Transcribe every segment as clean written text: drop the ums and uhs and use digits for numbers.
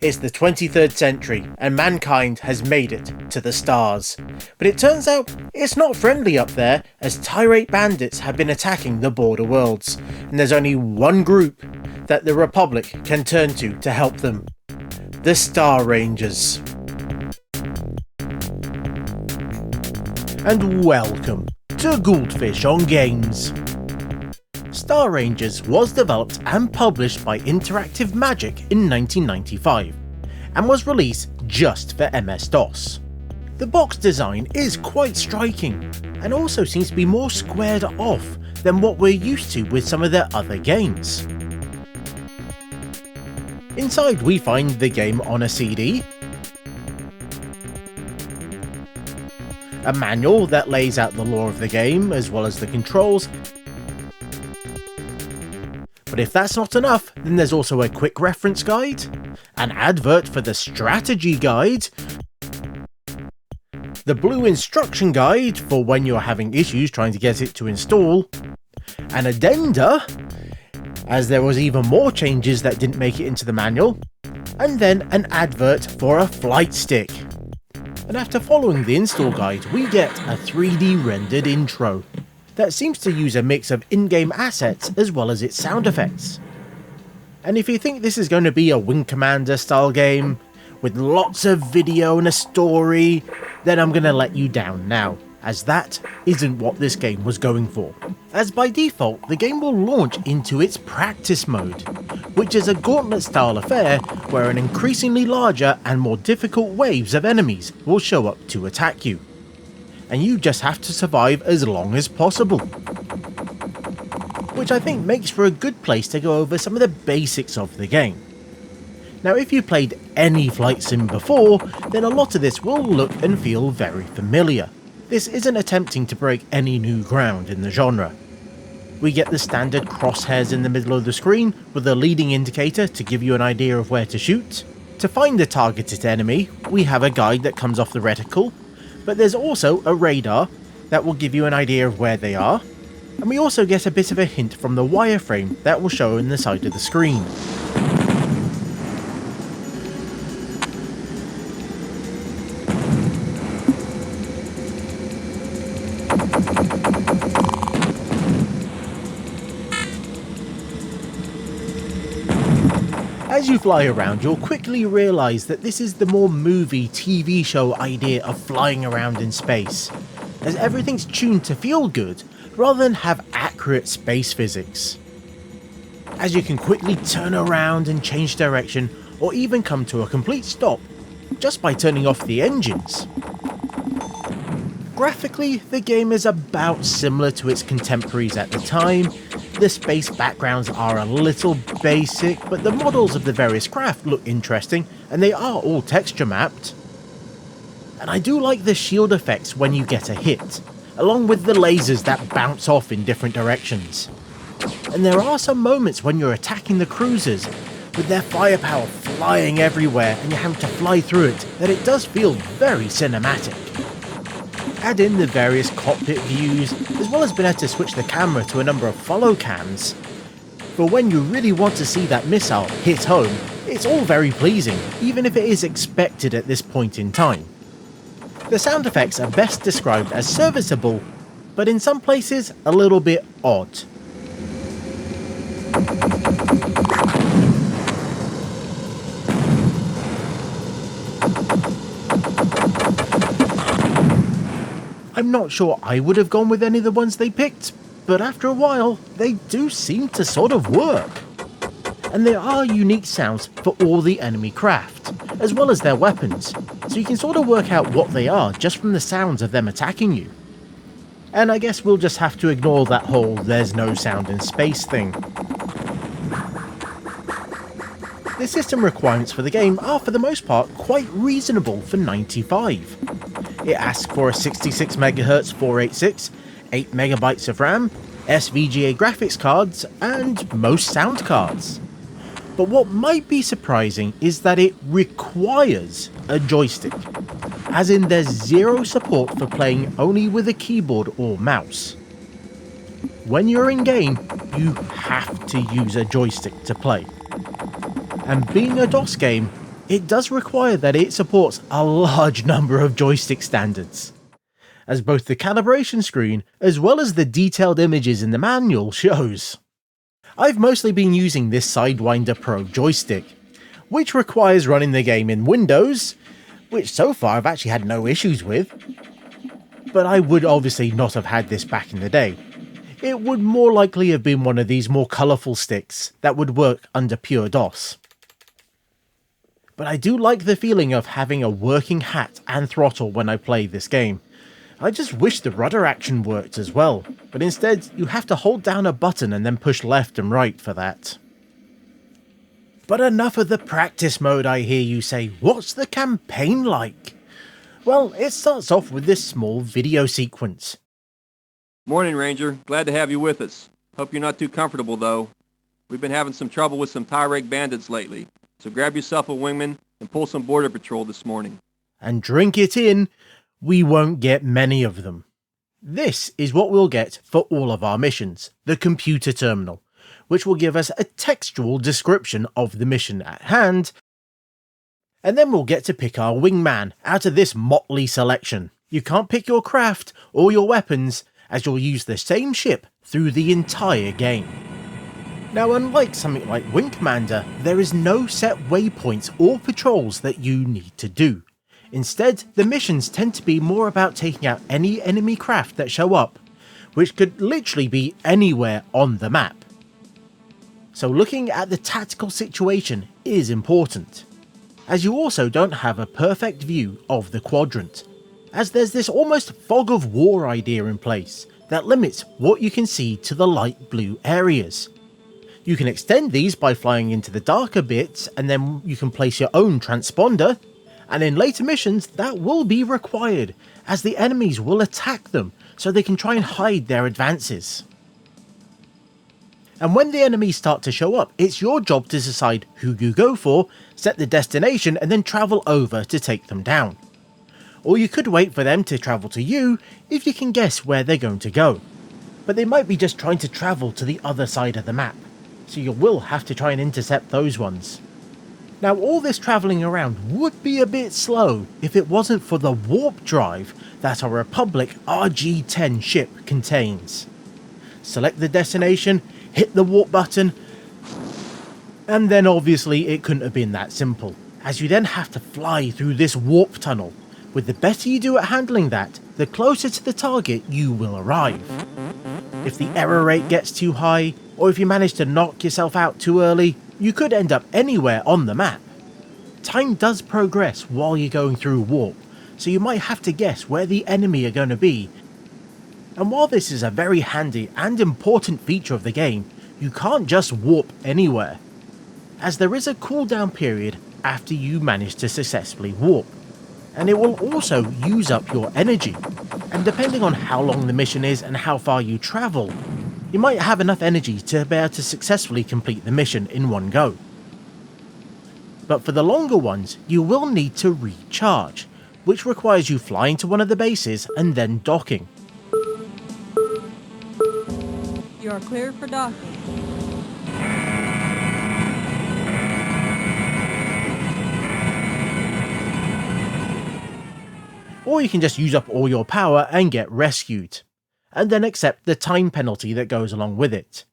It's the 23rd century and mankind has made it to the stars. But it turns out it's not friendly up there, as tirade bandits have been attacking the border worlds, and there's only one group that the Republic can turn to help them: the Star Rangers. And welcome to Goldfish on Games. Star Rangers was developed and published by Interactive Magic in 1995 and was released just for MS-DOS. The box design is quite striking and also seems to be more squared off than what we're used to with some of their other games. Inside we find the game on a CD, a manual that lays out the lore of the game as well as the controls. But if that's not enough, then there's also a quick reference guide, an advert for the strategy guide, the blue instruction guide for when you're having issues trying to get it to install, an addenda, as there was even more changes that didn't make it into the manual, and then an advert for a flight stick. And after following the install guide, we get a 3D rendered intro that seems to use a mix of in-game assets as well as its sound effects. And if you think this is going to be a Wing Commander style game with lots of video and a story, then I'm going to let you down now, as that isn't what this game was going for. As by default, the game will launch into its practice mode, which is a gauntlet style affair where an increasingly larger and more difficult waves of enemies will show up to attack you, and you just have to survive as long as possible. Which I think makes for a good place to go over some of the basics of the game. Now, if you played any flight sim before, then a lot of this will look and feel very familiar. This isn't attempting to break any new ground in the genre. We get the standard crosshairs in the middle of the screen with a leading indicator to give you an idea of where to shoot. To find the targeted enemy, we have a guide that comes off the reticle, but there's also a radar that will give you an idea of where they are, and we also get a bit of a hint from the wireframe that will show in the side of the screen. As you fly around, you'll quickly realise that this is the more movie, TV show idea of flying around in space, as everything's tuned to feel good rather than have accurate space physics. As you can quickly turn around and change direction, or even come to a complete stop just by turning off the engines. Graphically, the game is about similar to its contemporaries at the time. The space backgrounds are a little basic, but the models of the various craft look interesting, and they are all texture mapped. And I do like the shield effects when you get a hit, along with the lasers that bounce off in different directions. And there are some moments when you're attacking the cruisers, with their firepower flying everywhere and you're having to fly through it, that it does feel very cinematic. Add in the various cockpit views, as well as being able to switch the camera to a number of follow cams. For when you really want to see that missile hit home, it's all very pleasing, even if it is expected at this point in time. The sound effects are best described as serviceable, but in some places a little bit odd. I'm not sure I would have gone with any of the ones they picked, but after a while, they do seem to sort of work. And there are unique sounds for all the enemy craft, as well as their weapons, so you can sort of work out what they are just from the sounds of them attacking you. And I guess we'll just have to ignore that whole "there's no sound in space" thing. The system requirements for the game are for the most part quite reasonable for 95. It asks for a 66MHz 486, 8MB of RAM, SVGA graphics cards, and most sound cards. But what might be surprising is that it requires a joystick, as in there's zero support for playing only with a keyboard or mouse. When you're in game, you have to use a joystick to play. And being a DOS game, it does require that it supports a large number of joystick standards, as both the calibration screen as well as the detailed images in the manual shows. I've mostly been using this Sidewinder Pro joystick, which requires running the game in Windows, which so far I've actually had no issues with, but I would obviously not have had this back in the day. It would more likely have been one of these more colourful sticks that would work under pure DOS. But I do like the feeling of having a working hat and throttle when I play this game. I just wish the rudder action worked as well, but instead you have to hold down a button and then push left and right for that. But enough of the practice mode, I hear you say. What's the campaign like? Well, it starts off with this small video sequence. Morning, Ranger. Glad to have you with us. Hope you're not too comfortable, though. We've been having some trouble with some Space Bandits lately, so grab yourself a wingman and pull some border patrol this morning. And drink it in, we won't get many of them. This is what we'll get for all of our missions, the computer terminal, which will give us a textual description of the mission at hand, and then we'll get to pick our wingman out of this motley selection. You can't pick your craft or your weapons, as you'll use the same ship through the entire game. Now, unlike something like Wing Commander, there is no set waypoints or patrols that you need to do. Instead, the missions tend to be more about taking out any enemy craft that show up, which could literally be anywhere on the map. So looking at the tactical situation is important, as you also don't have a perfect view of the quadrant, as there's this almost fog of war idea in place that limits what you can see to the light blue areas. You can extend these by flying into the darker bits, and then you can place your own transponder, and in later missions that will be required, as the enemies will attack them so they can try and hide their advances. And when the enemies start to show up, it's your job to decide who you go for, set the destination, and then travel over to take them down. Or you could wait for them to travel to you if you can guess where they're going to go. But they might be just trying to travel to the other side of the map, so you will have to try and intercept those ones. Now, all this travelling around would be a bit slow if it wasn't for the warp drive that our Republic RG-10 ship contains. Select the destination, hit the warp button, and then obviously it couldn't have been that simple, as you then have to fly through this warp tunnel. With the better you do at handling that, the closer to the target you will arrive. If the error rate gets too high, or if you manage to knock yourself out too early, you could end up anywhere on the map. Time does progress while you're going through warp, so you might have to guess where the enemy are going to be. And while this is a very handy and important feature of the game, you can't just warp anywhere, as there is a cooldown period after you manage to successfully warp. And it will also use up your energy, and depending on how long the mission is and how far you travel, you might have enough energy to be able to successfully complete the mission in one go. But for the longer ones, you will need to recharge, which requires you flying to one of the bases and then docking. You are cleared for docking. Or you can just use up all your power and get rescued, and then accept the time penalty that goes along with it.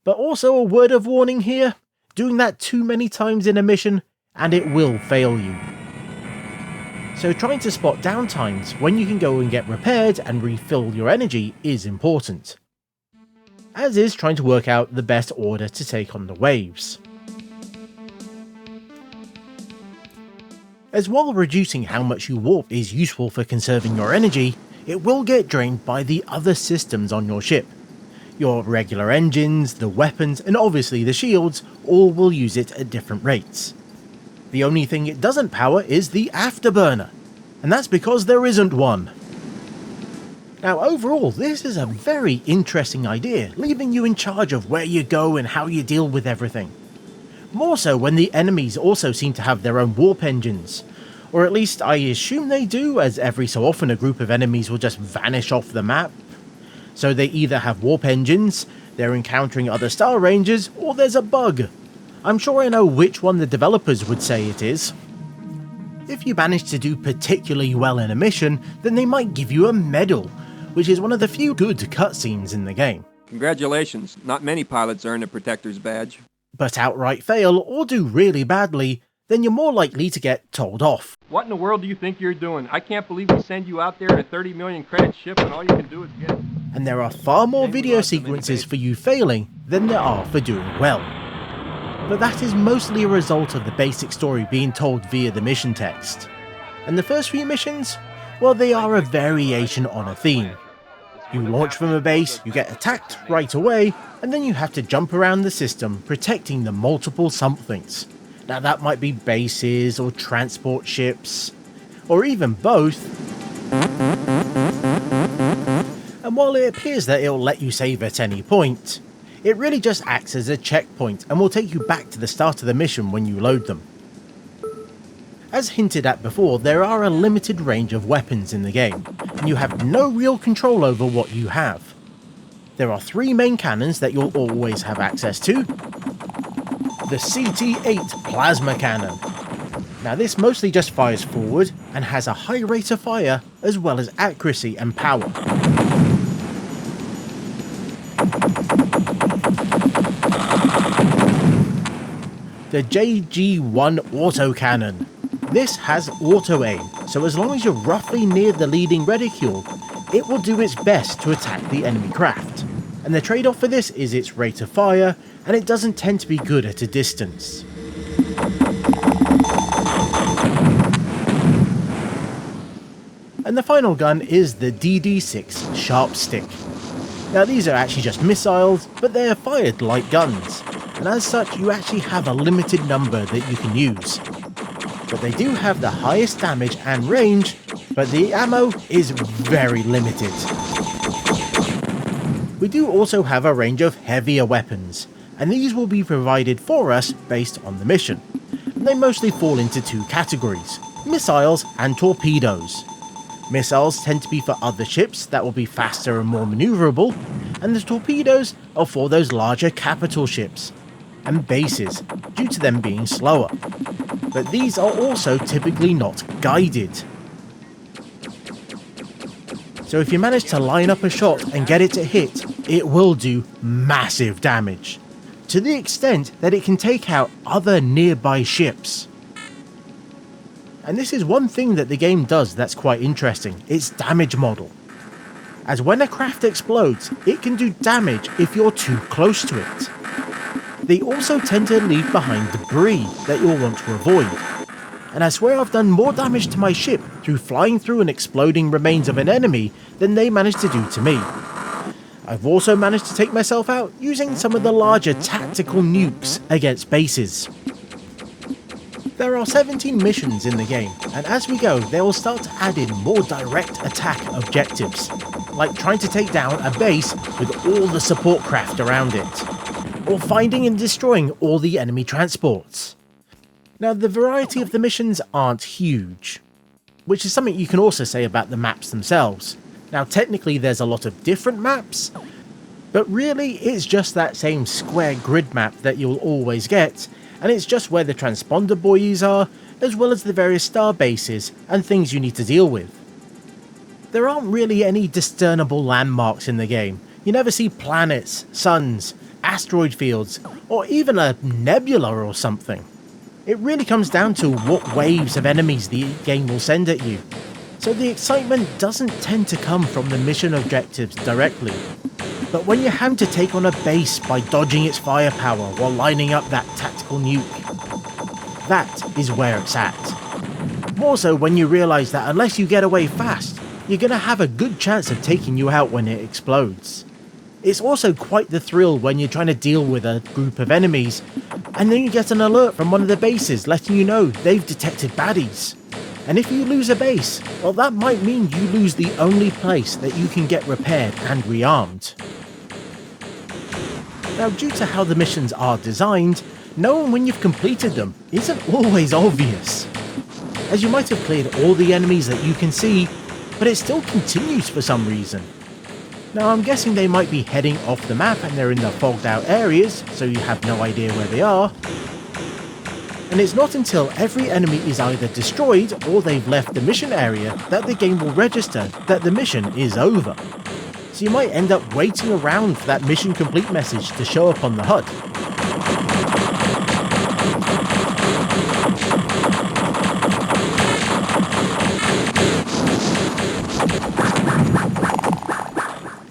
But also a word of warning here, doing that too many times in a mission and it will fail you. So trying to spot downtimes when you can go and get repaired and refill your energy is important, as is trying to work out the best order to take on the waves. As while reducing how much you warp is useful for conserving your energy, it will get drained by the other systems on your ship. Your regular engines, the weapons, and obviously the shields all will use it at different rates. The only thing it doesn't power is the afterburner, and that's because there isn't one. Now overall, this is a very interesting idea, leaving you in charge of where you go and how you deal with everything. More so when the enemies also seem to have their own warp engines, or at least I assume they do, as every so often a group of enemies will just vanish off the map. So they either have warp engines, they're encountering other Star Rangers, or there's a bug. I'm sure I know which one the developers would say it is. If you manage to do particularly well in a mission, then they might give you a medal, which is one of the few good cutscenes in the game. Congratulations, not many pilots earn a Protector's badge. But outright fail or do really badly, then you're more likely to get told off. What in the world do you think you're doing? I can't believe we send you out there in a 30 million credit ship and all you can do is get... And there are far more video sequences for you failing than there are for doing well. But that is mostly a result of the basic story being told via the mission text. And the first few missions? Well, they are a variation on a theme. You launch from a base, you get attacked right away, and then you have to jump around the system protecting the multiple somethings. Now that might be bases or transport ships, or even both. And while it appears that it'll let you save at any point, it really just acts as a checkpoint and will take you back to the start of the mission when you load them. As hinted at before, there are a limited range of weapons in the game, and you have no real control over what you have. There are 3 main cannons that you'll always have access to. The CT-8 Plasma Cannon. Now this mostly just fires forward and has a high rate of fire as well as accuracy and power. The JG-1 Autocannon. This has auto aim, so as long as you're roughly near the leading reticule, it will do its best to attack the enemy craft. And the trade-off for this is its rate of fire, and it doesn't tend to be good at a distance. And the final gun is the DD-6 Sharp Stick. Now these are actually just missiles, but they are fired like guns, and as such you actually have a limited number that you can use. But they do have the highest damage and range, but the ammo is very limited. We do also have a range of heavier weapons, and these will be provided for us based on the mission. They mostly fall into 2 categories, missiles and torpedoes. Missiles tend to be for other ships that will be faster and more maneuverable, and the torpedoes are for those larger capital ships and bases, due to them being slower. But these are also typically not guided. So if you manage to line up a shot and get it to hit, it will do massive damage, to the extent that it can take out other nearby ships. And this is one thing that the game does that's quite interesting, its damage model. As when a craft explodes, it can do damage if you're too close to it. They also tend to leave behind debris that you'll want to avoid. And I swear I've done more damage to my ship through flying through and exploding remains of an enemy than they managed to do to me. I've also managed to take myself out using some of the larger tactical nukes against bases. There are 17 missions in the game, and as we go they will start to add in more direct attack objectives, like trying to take down a base with all the support craft around it, or finding and destroying all the enemy transports. Now the variety of the missions aren't huge, which is something you can also say about the maps themselves. Now technically there's a lot of different maps, but really it's just that same square grid map that you'll always get, and it's just where the transponder buoys are, as well as the various star bases and things you need to deal with. There aren't really any discernible landmarks in the game. You never see planets, suns, asteroid fields, or even a nebula or something. It really comes down to what waves of enemies the game will send at you. So the excitement doesn't tend to come from the mission objectives directly, but when you're having to take on a base by dodging its firepower while lining up that tactical nuke, that is where it's at. More so when you realise that unless you get away fast, you're going to have a good chance of taking you out when it explodes. It's also quite the thrill when you're trying to deal with a group of enemies, and then you get an alert from one of the bases letting you know they've detected baddies. And if you lose a base, well that might mean you lose the only place that you can get repaired and rearmed. Now due to how the missions are designed, knowing when you've completed them isn't always obvious, as you might have cleared all the enemies that you can see, but it still continues for some reason. Now I'm guessing they might be heading off the map and they're in the fogged out areas, so you have no idea where they are. and it's not until every enemy is either destroyed or they've left the mission area that the game will register that the mission is over. So you might end up waiting around for that mission complete message to show up on the HUD.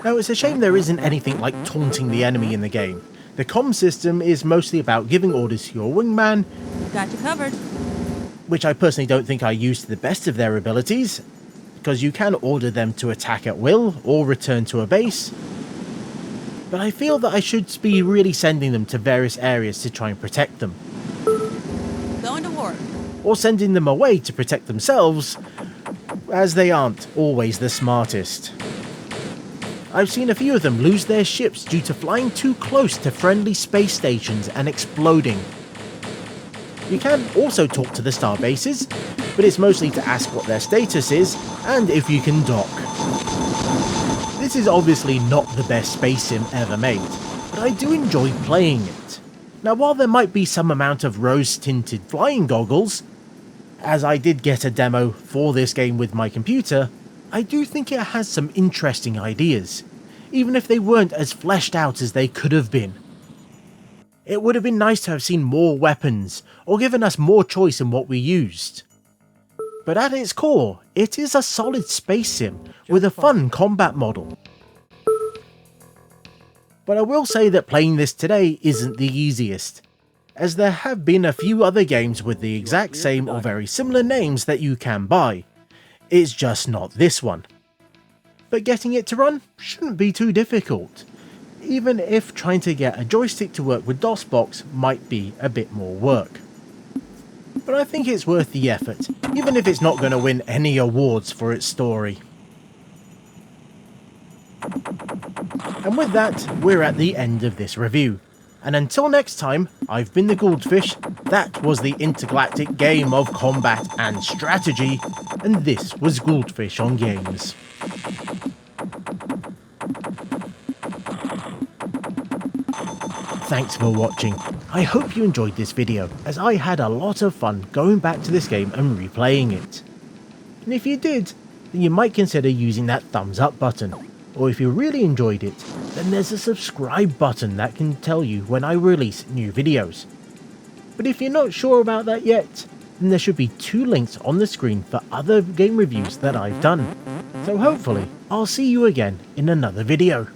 Now, it's a shame there isn't anything like taunting the enemy in the game. The comm system is mostly about giving orders to your wingman, Got you covered. which I personally don't think I use to the best of their abilities, because you can order them to attack at will or return to a base. But I feel that I should be really sending them to various areas to try and protect them, Going to war. or sending them away to protect themselves, as they aren't always the smartest. I've seen a few of them lose their ships due to flying too close to friendly space stations and exploding. You can also talk to the star bases, but it's mostly to ask what their status is and if you can dock. This is obviously not the best space sim ever made, but I do enjoy playing it. Now, while there might be some amount of rose-tinted flying goggles, as I did get a demo for this game with my computer, I do think it has some interesting ideas, even if they weren't as fleshed out as they could have been. It would have been nice to have seen more weapons, or given us more choice in what we used. But at its core, it is a solid space sim with a fun combat model. But I will say that playing this today isn't the easiest, as there have been a few other games with the exact same or very similar names that you can buy. It's just not this one. But getting it to run shouldn't be too difficult, even if trying to get a joystick to work with DOSBox might be a bit more work. But I think it's worth the effort, even if it's not going to win any awards for its story. And with that, we're at the end of this review. And until next time, I've been the Goldfish, that was the intergalactic game of combat and strategy, and this was Goldfish on Games. Thanks for watching. I hope you enjoyed this video, as I had a lot of fun going back to this game and replaying it. And if you did, then you might consider using that thumbs up button. Or if you really enjoyed it, then there's a subscribe button that can tell you when I release new videos. But if you're not sure about that yet, then there should be 2 links on the screen for other game reviews that I've done. So hopefully, I'll see you again in another video.